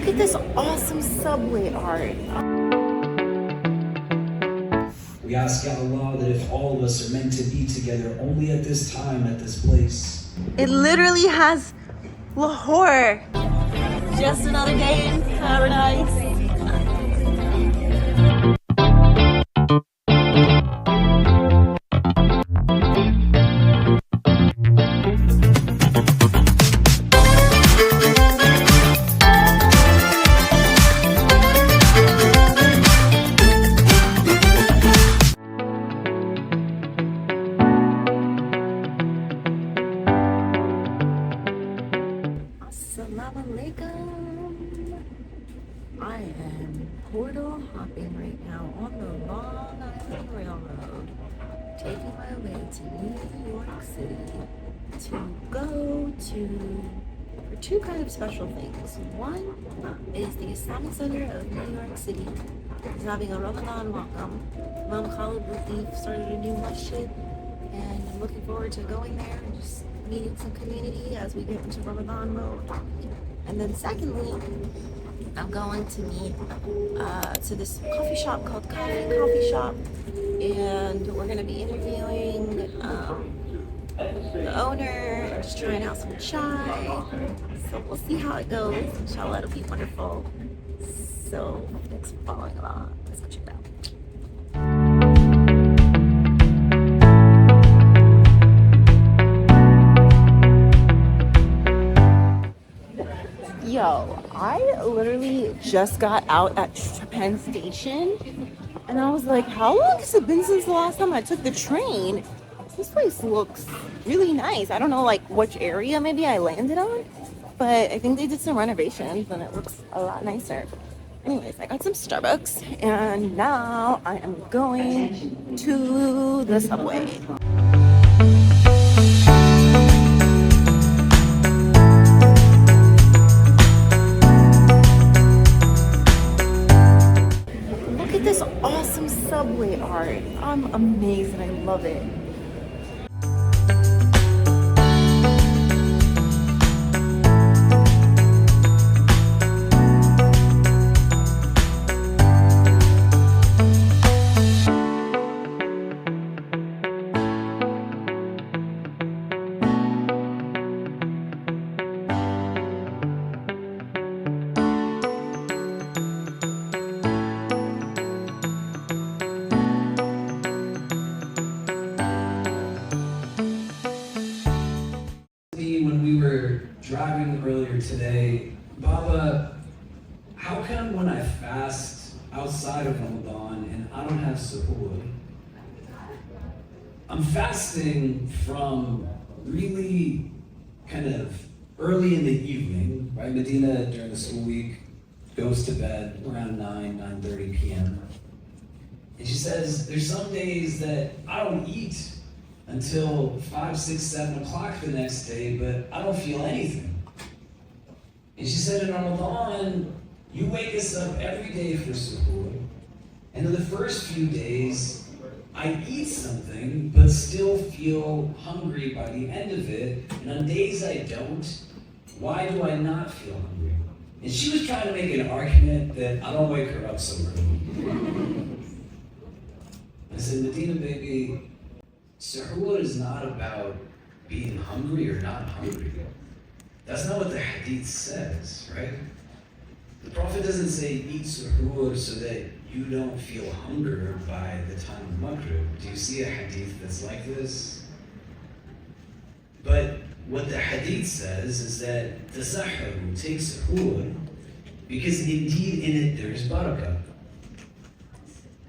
Look at this awesome subway art. We ask Allah that if all of us are meant to be together only at this time, at this place. It literally has Lahore. Just another day in paradise. Assalamu alaikum. I am portal hopping right now on the Long Island Railroad, taking my way to New York City to go for two kind of special things. One is the Islamic Center of New York City is having a Ramadan welcome. Imam Khalid Latif started a new masjid, and I'm looking forward to going there and just meeting some community as we get into Ramadan mode. And then secondly, I'm going to meet to this coffee shop called Kaafi Coffee Shop, and we're going to be interviewing the owner, just trying out some chai. So we'll see how it goes. Inshallah, it'll be wonderful. So thanks for following along. Let's go check it out. Yo, I literally just got out at Penn Station, and I was like, how long has it been since the last time I took the train? This place looks really nice. I don't know like which area maybe I landed on, but I think they did some renovations and it looks a lot nicer. Anyways, I got some Starbucks, and now I am going to the subway. This awesome subway art. I'm amazed and I love it. When we were driving earlier today, Baba, how come when I fast outside of Ramadan and I don't have suhoor, I'm fasting from really kind of early in the evening, right? Medina during the school week goes to bed around 9:30 p.m. And she says, there's some days that I don't eat until 5, 6, 7 o'clock the next day, but I don't feel anything. And she said in Ramadan, you wake us up every day for suhoor, and in the first few days, I eat something, but still feel hungry by the end of it, and on days I don't, why do I not feel hungry? And she was trying to make an argument that I don't wake her up so early. I said, Medina, baby, suhoor is not about being hungry or not hungry. That's not what the hadith says, right? The Prophet doesn't say eat suhoor so that you don't feel hunger by the time of Maghrib. Do you see a hadith that's like this? But what the hadith says is that tasahharu, take suhoor, because indeed in it there is barakah.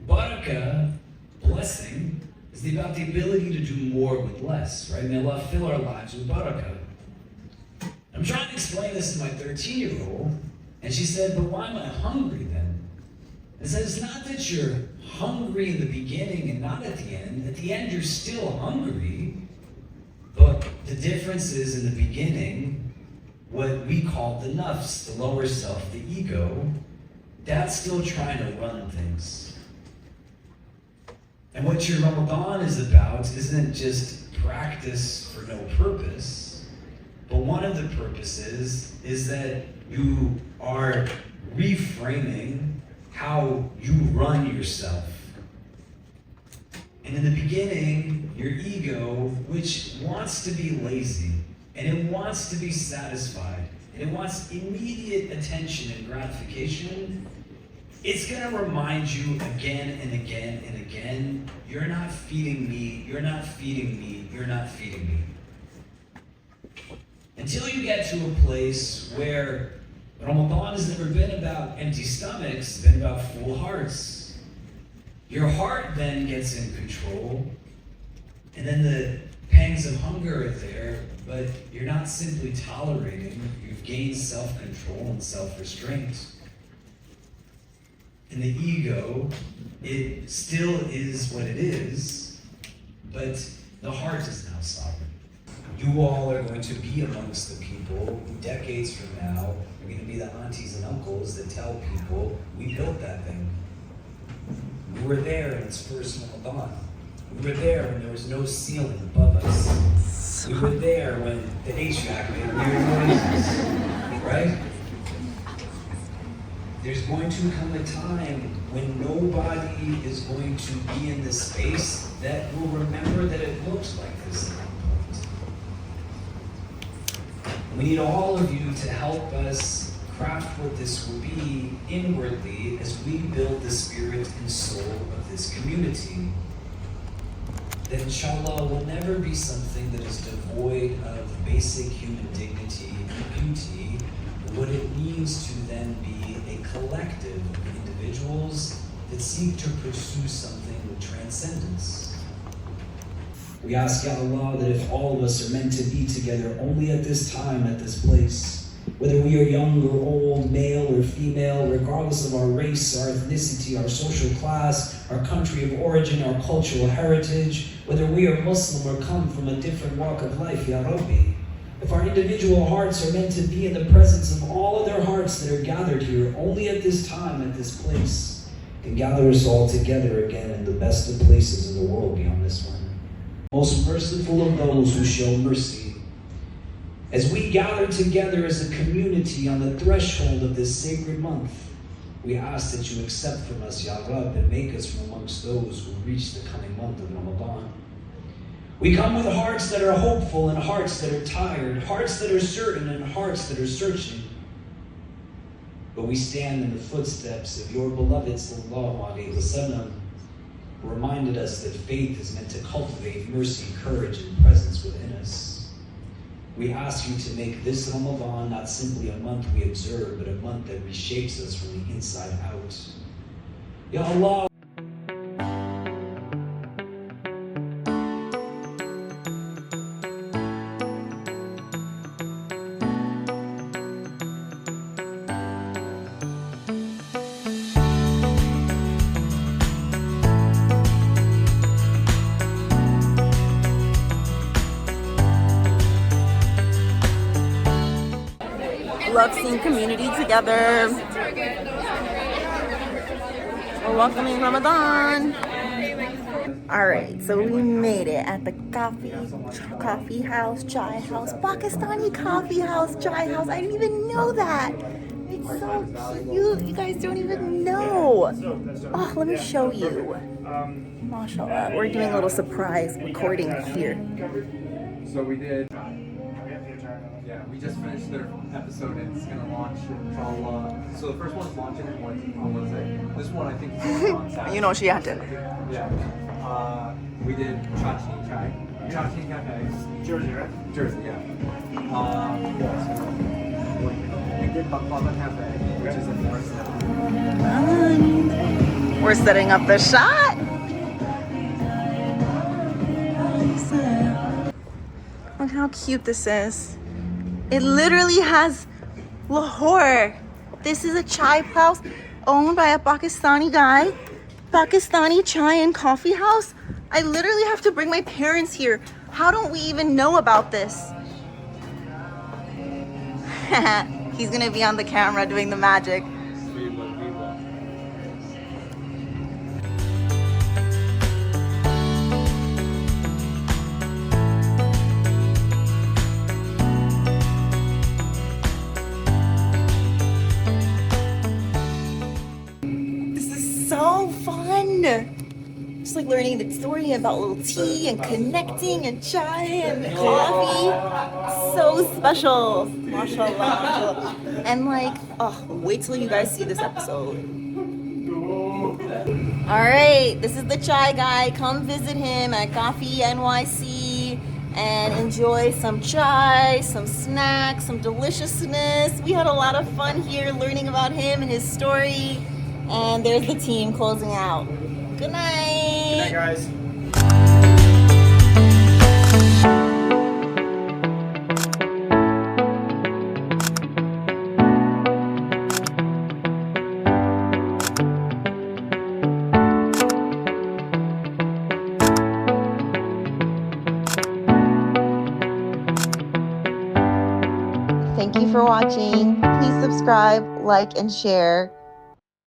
Barakah, blessing, is about the ability to do more with less, right? May Allah fill our lives with barakah. I'm trying to explain this to my 13-year-old, and she said, but why am I hungry then? I said, it's not that you're hungry in the beginning and not at the end. At the end, you're still hungry, but the difference is in the beginning, what we call the nafs, the lower self, the ego, that's still trying to run things. And what your Ramadan is about isn't just practice for no purpose, but one of the purposes is that you are reframing how you run yourself. And in the beginning, your ego, which wants to be lazy, and it wants to be satisfied, and it wants immediate attention and gratification, it's gonna remind you again and again and again, you're not feeding me, you're not feeding me, you're not feeding me. Until you get to a place where Ramadan has never been about empty stomachs, it's been about full hearts. Your heart then gets in control, and then the pangs of hunger are there, but you're not simply tolerating, you've gained self-control and self-restraint. And the ego, it still is what it is, but the heart is now sovereign. You all are going to be amongst the people who decades from now are going to be the aunties and uncles that tell people, we built that thing. We were there in its first Ramadan. We were there when there was no ceiling above us. We were there when the HVAC made weird noises, right? There's going to come a time when nobody is going to be in this space that will remember that it looks like this at one point. We need all of you to help us craft what this will be inwardly as we build the spirit and soul of this community. That inshallah will never be something that is devoid of basic human dignity and beauty, but what it means to then be a collective of individuals that seek to pursue something with transcendence. We ask Allah that if all of us are meant to be together only at this time, at this place, whether we are young or old, male or female, regardless of our race, our ethnicity, our social class, our country of origin, our cultural heritage, whether we are Muslim or come from a different walk of life, Ya Rabbi, if our individual hearts are meant to be in the presence of all other hearts that are gathered here, only at this time, at this place, can gather us all together again in the best of places in the world beyond this one. Most merciful of those who show mercy, as we gather together as a community on the threshold of this sacred month, we ask that you accept from us, Ya Rab, and make us from amongst those who reach the coming month of Ramadan. We come with hearts that are hopeful and hearts that are tired, hearts that are certain and hearts that are searching. But we stand in the footsteps of your beloved Sallallahu Alaihi Wasallam, who reminded us that faith is meant to cultivate mercy, courage, and presence within us. We ask you to make this Ramadan not simply a month we observe, but a month that reshapes us from the inside out. Ya Allah. Love seeing community together. We're welcoming Ramadan. Alright, so we made it at the coffee house, chai house, Pakistani coffee house, chai house. I didn't even know that. It's so cute. You guys don't even know. Oh, let me show you. MashaAllah. We're doing a little surprise recording here. So we did. Yeah, we just finished their episode and it's gonna launch inshallah. So the first one's launching on Wednesday. This one I think is on Saturday. You know she had to. Yeah. We did Chachi Chai. Chachi Cafe. Jersey, right? Jersey, yeah. We did Baklava Cafe, which is in Morristown. We're setting up the shot. Look how cute this is. It literally has Lahore. This is a chai house owned by a Pakistani guy. Pakistani chai and coffee house. I literally have to bring my parents here. How don't we even know about this? He's gonna be on the camera doing the magic. Just like learning the story about little tea and connecting and chai and coffee. So special. Mashallah, mashallah. And like, oh, wait till you guys see this episode. Alright, this is the chai guy. Come visit him at Kaafi NYC and enjoy some chai, some snacks, some deliciousness. We had a lot of fun here learning about him and his story. And there's the team closing out. Good night. Good night, guys. Thank you for watching. Please subscribe, like, and share.